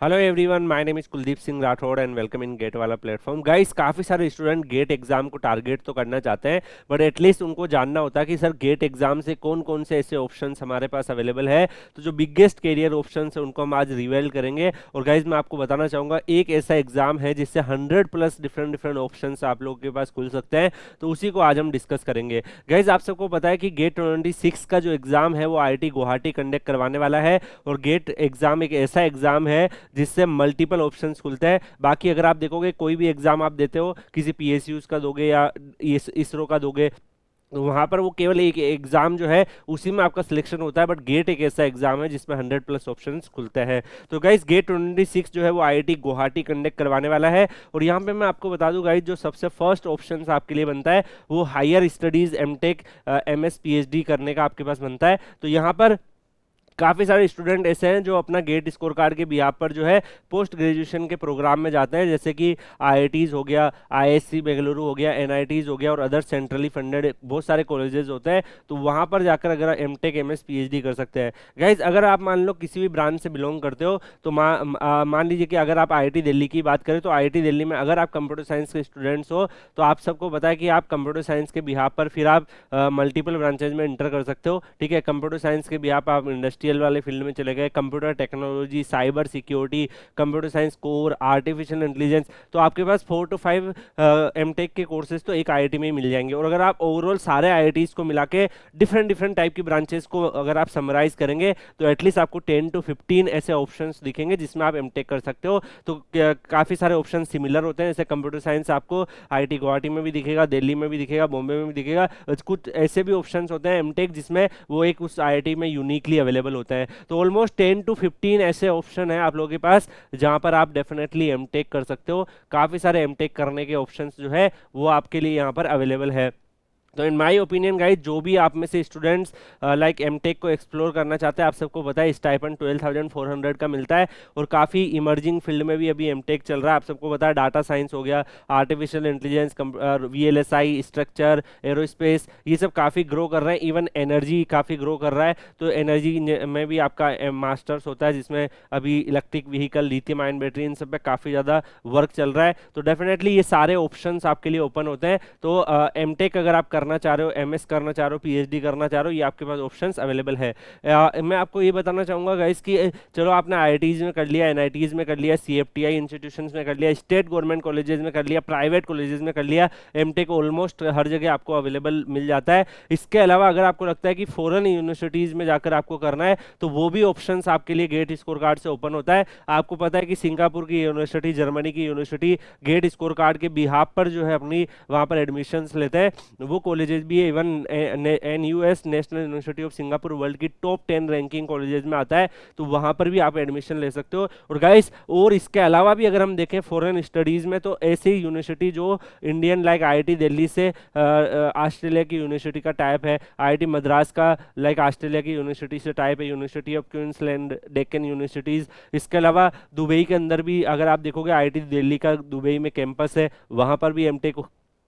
Hello everyone, my name is Kuldeep Singh Rathore and welcome in GATE वाला platform. Guys, काफ़ी सारे student GATE exam को target तो करना चाहते हैं, बट एटलीस्ट उनको जानना होता है कि सर गेट एग्जाम से कौन कौन से ऐसे ऑप्शंस हमारे पास अवेलेबल है। तो जो बिगेस्ट कैरियर ऑप्शंस है उनको हम आज रिवेल करेंगे। और गाइस, मैं आपको बताना चाहूँगा, एक ऐसा एग्जाम है जिससे 100+ डिफरेंट डिफरेंट ऑप्शंस आप लोगों के पास खुल सकते हैं, तो उसी को आज हम डिस्कस करेंगे। गाइस, आप सबको पता है कि गेट 26 का जो एग्जाम है वो IIT गुवाहाटी कंडक्ट करवाने वाला है। और गेट एग्जाम एक ऐसा एग्जाम है जिससे मल्टीपल ऑप्शंस खुलते हैं। बाकी अगर आप देखोगे, कोई भी एग्जाम आप देते हो, किसी PSUs का दोगे या इसरो का दोगे, तो वहां पर वो केवल एक एग्जाम जो है उसी में आपका सिलेक्शन होता है। बट गेट एक ऐसा एग्जाम है जिसमें 100+ ऑप्शंस खुलते हैं। तो गाइस, गेट 26 जो है वो IIT गुवाहाटी कंडक्ट करवाने वाला है। और यहाँ पे मैं आपको बता दूं गाइस, जो सबसे फर्स्ट ऑप्शन आपके लिए बनता है वो higher studies MTech MS PhD करने का आपके पास बनता है। तो यहाँ पर काफ़ी सारे स्टूडेंट ऐसे हैं जो अपना गेट स्कोर कार्ड के बिहाफ पर जो है पोस्ट ग्रेजुएशन के प्रोग्राम में जाते हैं, जैसे कि IITs हो गया, ISC बेंगलुरु हो गया, NITs हो गया और अदर सेंट्रली फंडेड बहुत सारे कॉलेजेस होते हैं। तो वहाँ पर जाकर अगर MTech MS PhD कर सकते हैं। गाइज, अगर आप मान लो किसी भी ब्रांच से बिलोंग करते हो, तो मान लीजिए कि अगर आप IIT दिल्ली की बात करें, तो IIT दिल्ली में अगर आप कंप्यूटर साइंस के स्टूडेंट्स हो, तो आप सबको पता है कि आप कंप्यूटर साइंस के बिहाफ पर फिर आप मल्टीपल ब्रांचेज में इंटर कर सकते हो। ठीक है, कंप्यूटर साइंस के बिहाफ आप इंडस्ट्रियल वाले फील्ड में चले गए, computer technology, cyber security, computer science core, artificial intelligence, तो आपके पास 4 to 5 MTech के कोर्सेज तो एक IIT में ही मिल जाएंगे। और अगर आप ओवरऑल सारे IITs को मिला के डिफरेंट डिफरेंट टाइप की ब्रांचेस को अगर आप समराइज करेंगे, तो एटलीस्ट आपको 10 to 15 ऐसे ऑप्शंस दिखेंगे जिसमें आप MTech कर सकते हो। तो काफी सारे ऑप्शन सिमिलर होते हैं, जैसे कंप्यूटर साइंस आपको IIT गुवाहाटी में भी दिखेगा, दिल्ली में भी दिखेगा, बॉम्बे में भी दिखेगा। कुछ ऐसे भी ऑप्शंस होते हैं MTech जिसमें वो एक उस IIT में यूनिकली अवेलेबल होता है। तो ऑलमोस्ट 10 to 15 ऐसे ऑप्शन है आप लोगों के पास जहां पर आप डेफिनेटली MTech कर सकते हो। काफी सारे MTech करने के ऑप्शंस जो है वो आपके लिए यहाँ पर अवेलेबल है। तो इन माय ओपिनियन गाइज, जो भी आप में से स्टूडेंट्स लाइक MTech को एक्सप्लोर करना चाहते हैं, आप सबको पता है स्टाइपेंड 12,400 का मिलता है। और काफ़ी इमर्जिंग फील्ड में भी अभी MTech चल रहा है। आप सबको पता है डाटा साइंस हो गया, artificial intelligence, VLSI, structure, aerospace, ये सब काफ़ी ग्रो कर रहे हैं। इवन एनर्जी काफ़ी ग्रो कर रहा है। तो एनर्जी में भी आपका मास्टर्स होता है, जिसमें अभी electric vehicle, lithium ion battery, इन सब पे काफ़ी ज़्यादा वर्क चल रहा है। तो डेफिनेटली ये सारे ऑप्शंस आपके लिए ओपन होते हैं। तो MTech अगर आप करना चाह रहे हो, MS करना चाह रहे हो, PhD करना चाह रहे हो, ये आपके पास ऑप्शंस अवेलेबल है। मैं आपको ये बताना चाहूँगा गाइस कि चलो आपने IITs में कर लिया, NITs में कर लिया, CFTI इंस्टीट्यूशंस में कर लिया, स्टेट गवर्नमेंट कॉलेजेस में कर लिया, प्राइवेट कॉलेजेस में कर लिया, MTech ऑलमोस्ट हर जगह आपको अवेलेबल मिल जाता है। इसके अलावा अगर आपको लगता है कि फॉरेन यूनिवर्सिटीज़ में जाकर आपको करना है, तो वो भी ऑप्शंस आपके लिए गेट स्कोर कार्ड से ओपन होता है। आपको पता है कि सिंगापुर की यूनिवर्सिटी, जर्मनी की यूनिवर्सिटी गेट स्कोर कार्ड के बिहाफ पर जो है अपनी वहाँ पर एडमिशन्स लेते हैं। वो कॉलेजेस भी है। Even NUS, national university of Singapore, world की टॉप 10 रैंकिंग कॉलेजेस में आता है। तो वहाँ पर भी आप एडमिशन ले सकते हो। और गाइस, और इसके अलावा भी अगर हम देखें फॉरेन स्टडीज़ में, तो ऐसी यूनिवर्सिटी जो इंडियन लाइक IIT दिल्ली से ऑस्ट्रेलिया की यूनिवर्सिटी का टाइप है, IIT मद्रास का लाइक ऑस्ट्रेलिया की यूनिवर्सिटी से टाइप है, university of Queensland, Deccan universities. इसके अलावा दुबई के अंदर भी अगर आप देखोगे, IIT दिल्ली का दुबई में कैंपस है, वहाँ पर भी MTech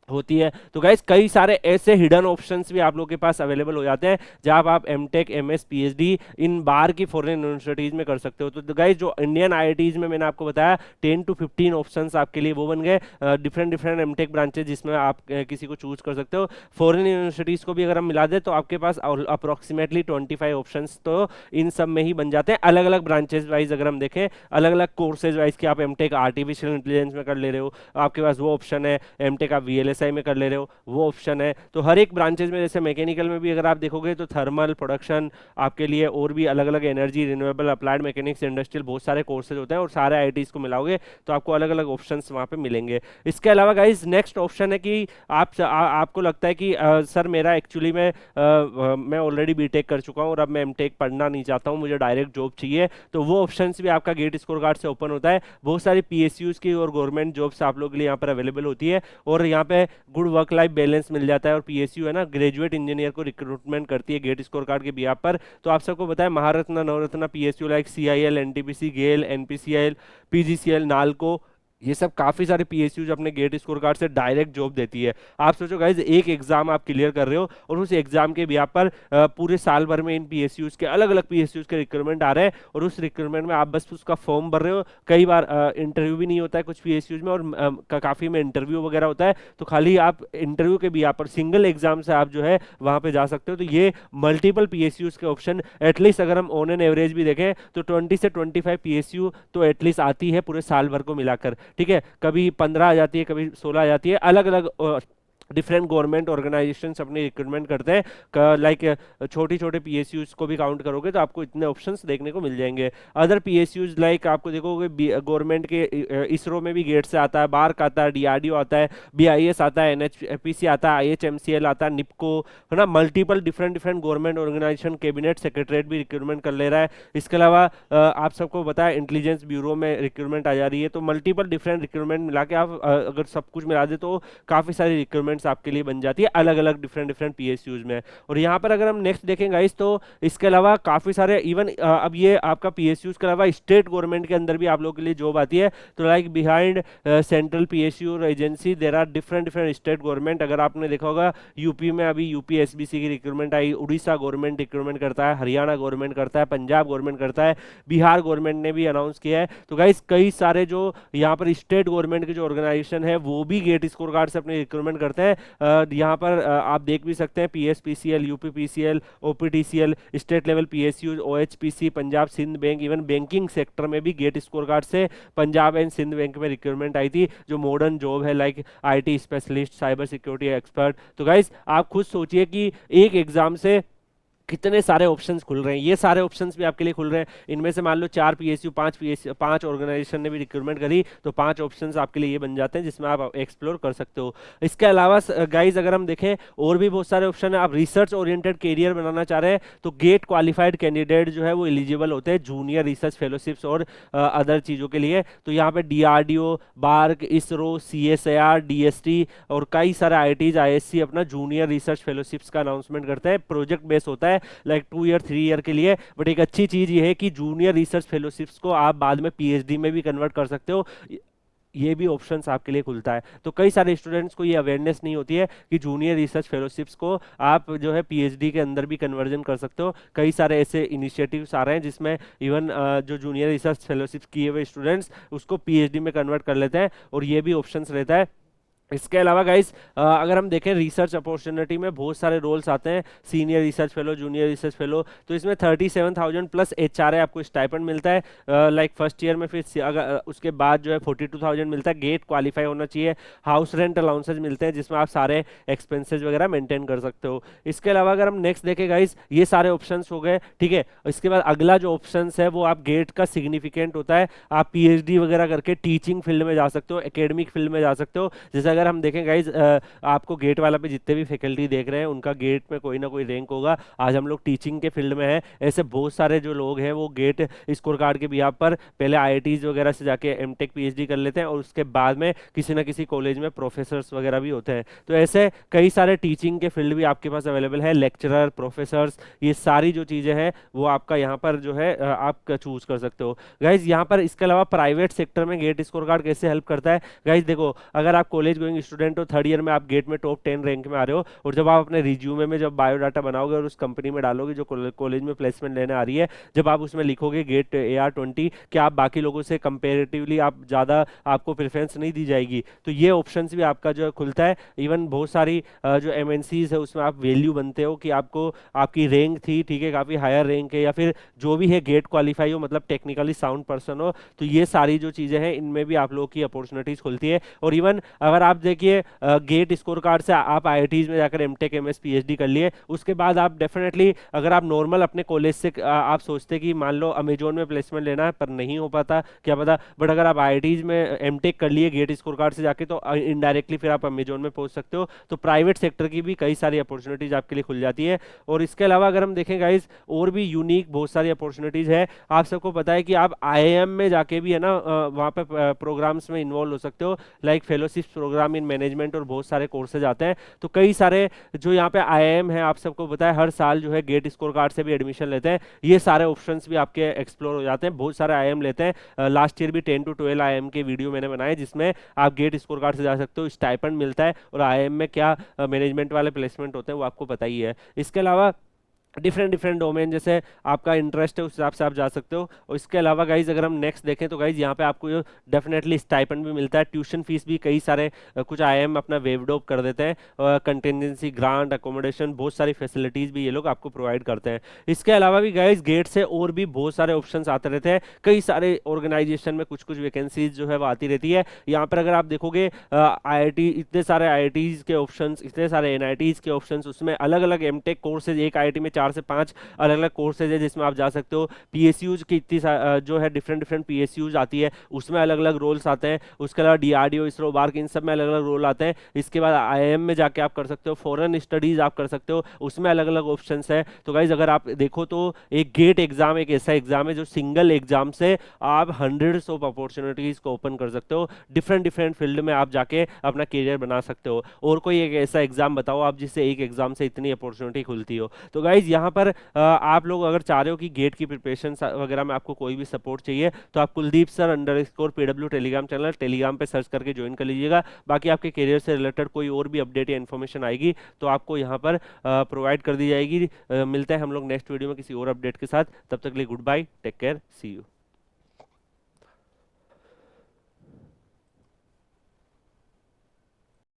होती है। तो गाइस, कई सारे ऐसे हिडन ऑप्शंस भी आप लोगों के पास अवेलेबल हो जाते हैं जहां आप MTech MS PhD इन बार की फॉरेन यूनिवर्सिटीज में कर सकते हो। तो गाइस, जो इंडियन IITs में मैंने आपको बताया 10 to 15 ऑप्शंस आपके लिए वो बन गए, डिफरेंट डिफरेंट MTech ब्रांचेज जिसमें आप किसी को चूज कर सकते हो। फॉरेन यूनिवर्सिटीज को भी अगर हम मिला दें तो आपके पास अप्रोक्सीमेटली 25 ऑप्शंस तो इन सब में ही बन जाते हैं। अलग अलग ब्रांचेज वाइज अगर हम देखें, अलग अलग कोर्सेज वाइज कि आप MTech आर्टिफिशियल इंटेलिजेंस में कर ले रहे हो, आपके पास वो ऑप्शन है। MTech आप VLSI में कर ले रहे हो, वो ऑप्शन है। तो हर एक ब्रांचेज में, जैसे मैकेनिकल में भी अगर आप देखोगे तो थर्मल प्रोडक्शन आपके लिए, और भी अलग अलग energy, renewable, applied mechanics, industrial, बहुत सारे कोर्सेज होते हैं। और सारे IITs को मिलाओगे तो आपको अलग अलग ऑप्शंस वहाँ पे मिलेंगे। इसके अलावा गाइज, नेक्स्ट ऑप्शन है कि आपको लगता है कि सर मेरा एक्चुअली में मैं ऑलरेडी BTech कर चुका हूँ और अब मैं MTech पढ़ना नहीं चाहता हूँ, मुझे डायरेक्ट जॉब चाहिए। तो वो ऑप्शंस भी आपका गेट स्कोर कार्ड से ओपन होता है। बहुत सारी PSUs की और गवर्नमेंट जॉब्स आप लोगों के लिए यहाँ पर अवेलेबल होती है। और यहाँ पे गुड वर्क लाइफ बैलेंस मिल जाता है। और PSU है ना, ग्रेजुएट इंजीनियर को रिक्रूटमेंट करती है गेट स्कोर कार्ड के बिहाफ पर। तो आप सबको बताया Maharatna, Navratna PSU like CIL, NTPC, गेल, NPCL, PGCL, नालको, ये सब काफी सारे पीएसयूज अपने गेट स्कोर कार्ड से डायरेक्ट जॉब देती है। आप सोचो गाइज, एक एग्जाम आप क्लियर कर रहे हो और उस एग्जाम के बिहाफ पर पूरे साल भर में इन पीएसयूज के अलग अलग पीएसयूज के रिक्रूटमेंट आ रहे हैं, और उस रिक्रूटमेंट में आप बस उसका फॉर्म भर रहे हो। कई बार इंटरव्यू भी नहीं होता है कुछ पीएसयूज में, और काफी में इंटरव्यू वगैरह होता है, तो खाली आप इंटरव्यू के बिहाफ पर सिंगल एग्जाम से आप जो है वहां पे जा सकते हो। तो ये मल्टीपल पीएसयूज के ऑप्शन, एटलीस्ट अगर हम ऑन एन एवरेज भी देखें तो 20 से 25 पीएसयू तो एटलीस्ट आती है पूरे साल भर को मिलाकर। ठीक है, कभी 15 आ जाती है, कभी 16 आ जाती है, अलग अलग डिफरेंट गवर्नमेंट ऑर्गेनाइजेशंस अपनी रिक्रूटमेंट करते हैं। लाइक छोटी छोटे पीएसयूज को भी काउंट करोगे तो आपको इतने ऑप्शंस देखने को मिल जाएंगे। अदर पीएसयूज लाइक आपको देखोगे गवर्नमेंट के इसरो में भी गेट से आता है, बार्क आता है, डीआरडीओ आता है, बीआईएस आता है, एनएचपीसी आता है, आईएचएमसीएल आता है, निपको, है ना, multiple different different government organisation, cabinet secretariat भी रिक्रूटमेंट कर ले रहा है। इसके अलावा आप सबको पता है इंटेलिजेंस ब्यूरो में रिक्रूटमेंट आ जा रही है। तो मल्टीपल डिफरेंट रिक्रूटमेंट मिला के आप अगर सब कुछ मिला दे तो काफी सारी रिक्रूटमेंट्स आपके लिए बन जाती है अलग अलग डिफरेंट डिफरेंट पीएसयूज में। और यहाँ पर अगर हम नेक्स्ट देखें गाइस, तो इसके अलावा काफी सारे इवन अब ये आपका पीएसयूज के अलावा स्टेट गवर्नमेंट के अंदर भी आप लोगों के लिए जॉब आती है। तो लाइक बिहाइंड सेंट्रल पीएसयू और agency there are different different state government. अगर आपने देखा होगा यूपी में अभी यूपीएसबीसी की रिक्रूटमेंट आई, उड़ीसा गवर्नमेंट रिक्रूटमेंट करता है, हरियाणा गवर्नमेंट करता है, पंजाब गवर्नमेंट करता है, बिहार गवर्नमेंट ने भी अनाउंस किया है। तो गाइस कई सारे जो यहाँ पर स्टेट गवर्नमेंट के जो ऑर्गेनाइजेशन है वो भी गेट स्कोर कार्ड से अपने रिक्रूटमेंट करते हैं। यहाँ पर आप देख भी सकते हैं PSPCL, UPPCL, OPTCL, state level PSU, OHPC, Punjab Sind bank, even banking sector में भी गेट स्कोर कार्ड से पंजाब एंड सिंध बैंक में रिक्रूटमेंट आई थी, जो मॉडर्न जॉब है like IT specialist, cyber security expert. तो गाइस आप खुद सोचिए कि एक एग्जाम से कितने सारे ऑप्शंस खुल रहे हैं। ये सारे ऑप्शंस भी आपके लिए खुल रहे हैं। इनमें से मान लो 4 पीएसयू, 5 पीएसयू, 5 ऑर्गेनाइजेशन ने भी रिक्रूटमेंट करी, तो 5 ऑप्शंस आपके लिए ये बन जाते हैं जिसमें आप एक्सप्लोर कर सकते हो। इसके अलावा गाइज अगर हम देखें और भी बहुत सारे ऑप्शन है। आप रिसर्च ओरिएंटेड करियर बनाना चाह रहे हैं तो गेट क्वालिफाइड कैंडिडेट जो है वो एलिजिबल होते हैं जूनियर रिसर्च फेलोशिप्स और अदर चीज़ों के लिए। तो यहाँ पे DRDO, BARC, ISRO, CSIR, DST और कई सारे आईआईटीज, आईएससी अपना जूनियर रिसर्च फेलोशिप्स का अनाउंसमेंट करते हैं। प्रोजेक्ट बेस होता है लाइक 2 ईयर 3 ईयर के लिए। बट एक अच्छी चीज ये है कि जूनियर रिसर्च फेलोशिप्स को आप बाद में पीएचडी में भी कन्वर्ट कर सकते हो। ये भी ऑप्शंस आपके लिए खुलता है। तो कई सारे स्टूडेंट्स को ये अवेयरनेस नहीं होती है कि जूनियर रिसर्च फेलोशिप्स को आप जो है पीएचडी के अंदर भी कन्वर्जन कर सकते हो। कई सारे ऐसे इनिशिएटिव्स आ रहे हैं जिसमें इवन जो जूनियर रिसर्च फेलोशिप्स किए हुए स्टूडेंट्स उसको पीएचडी में कन्वर्ट कर लेते हैं, और ये भी ऑप्शंस रहता है। इसके अलावा गाइस अगर हम देखें रिसर्च अपॉर्चुनिटी में बहुत सारे रोल्स आते हैं, senior research fellow, junior research fellow. तो इसमें 37,000 प्लस एचआरए आपको स्टाइपेंड मिलता है लाइक फर्स्ट ईयर में। फिर अगर उसके बाद जो है 42,000 मिलता है। गेट क्वालिफाई होना चाहिए। हाउस रेंट अलाउंसेज मिलते हैं जिसमें आप सारे एक्सपेंसेस वगैरह मेंटेन कर सकते हो। इसके अलावा अगर हम नेक्स्ट देखें गाइस, ये सारे ऑप्शन हो गए, ठीक है। इसके बाद अगला जो ऑप्शन है वो आप गेट का सिग्निफिकेंट होता है। आप पीएचडी वगैरह करके टीचिंग फील्ड में जा सकते हो, एकेडमिक फील्ड में जा सकते हो। जैसे अगर हम देखें गाइज आपको गेट वाला पे जितने भी फैकल्टी देख रहे हैं उनका गेट में कोई ना कोई रैंक होगा। आज हम लोग टीचिंग के फील्ड में हैं, ऐसे बहुत सारे जो लोग हैं वो गेट स्कोर कार्ड के बिहाफ पर पहले आईआईटीज वगैरह से जाके एमटेक पीएचडी कर लेते हैं, और उसके बाद में किसी ना किसी कॉलेज में प्रोफेसर्स वगैरह भी होते हैं। तो ऐसे कई सारे टीचिंग के फील्ड भी आपके पास अवेलेबल है, लेक्चरर, प्रोफेसर्स, ये सारी जो चीज़ें हैं वो आपका यहाँ पर जो है आप चूज कर सकते हो गाइज। यहाँ पर इसके अलावा प्राइवेट सेक्टर में गेट स्कोर कार्ड कैसे हेल्प करता है गाइज, देखो अगर आप कॉलेज गोइंग स्टूडेंट हो, थर्ड ईयर में आप गेट में टॉप 10 रैंक में आ रहे हो, और जब आप अपने रिज्यूमे में जब बायोडाटा बनाओगे और उस कंपनी में डालोगे जो कॉलेज में प्लेसमेंट लेने आ रही है, जब आप उसमें लिखोगे गेट AR20 कि आप बाकी लोगों से कंपेरेटिवली आप ज़्यादा आपको प्रेफरेंस नहीं दी जाएगी, तो ये ऑप्शंस भी आपका जो खुलता है। इवन बहुत सारी जो एमएनसीज है उसमें आप वैल्यू बनते हो कि आपको आपकी रैंक थी, ठीक है, काफ़ी हायर रैंक है, या फिर जो भी है गेट क्वालिफाई हो, मतलब टेक्निकली साउंड पर्सन हो, तो ये सारी जो चीज़ें हैं इनमें भी आप लोगों की अपॉर्चुनिटीज खुलती है। और इवन अगर आप देखिए गेट स्कोर कार्ड से आप आईआईटीज में जाकर एमटेक एमएस पीएचडी कर लिए, उसके बाद आप डेफिनेटली अगर आप नॉर्मल अपने कॉलेज से आप सोचते कि मान लो अमेजोन में प्लेसमेंट लेना है पर नहीं हो पाता, क्या पता, बट अगर आप आईआईटीज में एमटेक कर लिए गेट स्कोर कार्ड से जाके तो इनडायरेक्टली फिर आप अमेजोन में पहुंच सकते हो। तो प्राइवेट सेक्टर की भी कई सारी अपॉर्चुनिटीज आपके लिए खुल जाती है। और इसके अलावा अगर हम देखें गाइज और भी यूनिक बहुत सारी अपॉर्चुनिटीज है। आप सबको पता है कि आप आईआईएम में जाके भी है ना वहाँ पे प्रोग्राम्स में इन्वॉल्व हो सकते हो, like fellowship programme exam in management और बहुत सारे कोर्सेज आते हैं। तो कई सारे जो यहाँ पे आईआईएम है, आप सबको पता है हर साल जो है गेट स्कोर कार्ड से भी एडमिशन लेते हैं, ये सारे ऑप्शंस भी आपके एक्सप्लोर हो जाते हैं। बहुत सारे आईआईएम लेते हैं, लास्ट ईयर भी 10 to 12 आईआईएम के वीडियो मैंने बनाए जिसमें आप गेट स्कोर कार्ड से जा सकते हो, स्टाइपेंड मिलता है और आईआईएम में क्या मैनेजमेंट वाले प्लेसमेंट होते हैं वो आपको पता ही है। इसके अलावा डिफरेंट डिफरेंट डोमेन जैसे आपका इंटरेस्ट है उस हिसाब से आप जा सकते हो। और इसके अलावा गाइज अगर हम नेक्स्ट देखें तो गाइज यहाँ पे आपको डेफिनेटली स्टाइपेंड भी मिलता है, ट्यूशन फीस भी कई सारे कुछ आईआईएम अपना वेव ऑफ कर देते हैं, कंटिजेंसी ग्रांट अकोमोडेशन बहुत सारी फैसिलिटीज भी ये लोग आपको प्रोवाइड करते हैं। इसके अलावा भी गाइज गेट से और भी बहुत सारे ऑप्शन आते रहते हैं, कई सारे ऑर्गेनाइजेशन में कुछ कुछ वैकेंसीज जो है वो आती रहती है। यहाँ पर अगर आप देखोगे आईआईटी, इतने सारे आईआईटीज के ऑप्शंस, इतने सारे एनआईटीज के ऑप्शंस, उसमें अलग अलग एमटेक कोर्सेज, एक आईआईटी में 4 से 5 अलग अलग कोर्सेज है जिसमें आप जा सकते हो। पीएसयूज की इतनी जो है डिफरेंट डिफरेंट पीएसयूज आती है, उसमें अलग अलग रोल्स आते हैं। उसके अलावा डीआरडीओ, इसरो, बार्क, इन सब में अलग अलग रोल आते हैं। इसके बाद आईआईएम में जाके आप कर सकते हो, फॉरेन स्टडीज आप कर सकते हो, उसमें अलग अलग ऑप्शंस है। तो गाइज अगर आप देखो तो एक गेट एग्जाम एक ऐसा एग्जाम है जो सिंगल एग्जाम से आप हंड्रेड्स ऑफ अपॉर्चुनिटीज को ओपन कर सकते हो, डिफरेंट डिफरेंट फील्ड में आप जाके अपना करियर बना सकते हो। और कोई एक ऐसा एग्जाम बताओ आप जिससे एक एग्जाम से इतनी अपॉर्चुनिटी खुलती हो। तो गाइज यहाँ पर आप लोग अगर चाह रहे हो कि गेट की प्रिपरेशन वगैरह में आपको कोई भी सपोर्ट चाहिए तो आप Kuldeep sir _PW Telegram channel Telegram पे सर्च करके ज्वाइन कर लीजिएगा। बाकी आपके करियर से रिलेटेड कोई और भी अपडेट या इन्फॉर्मेशन आएगी तो आपको यहाँ पर प्रोवाइड कर दी जाएगी। मिलते हैं हम लोग नेक्स्ट वीडियो में किसी और अपडेट के साथ, तब तक के लिए good bye, take care, see you.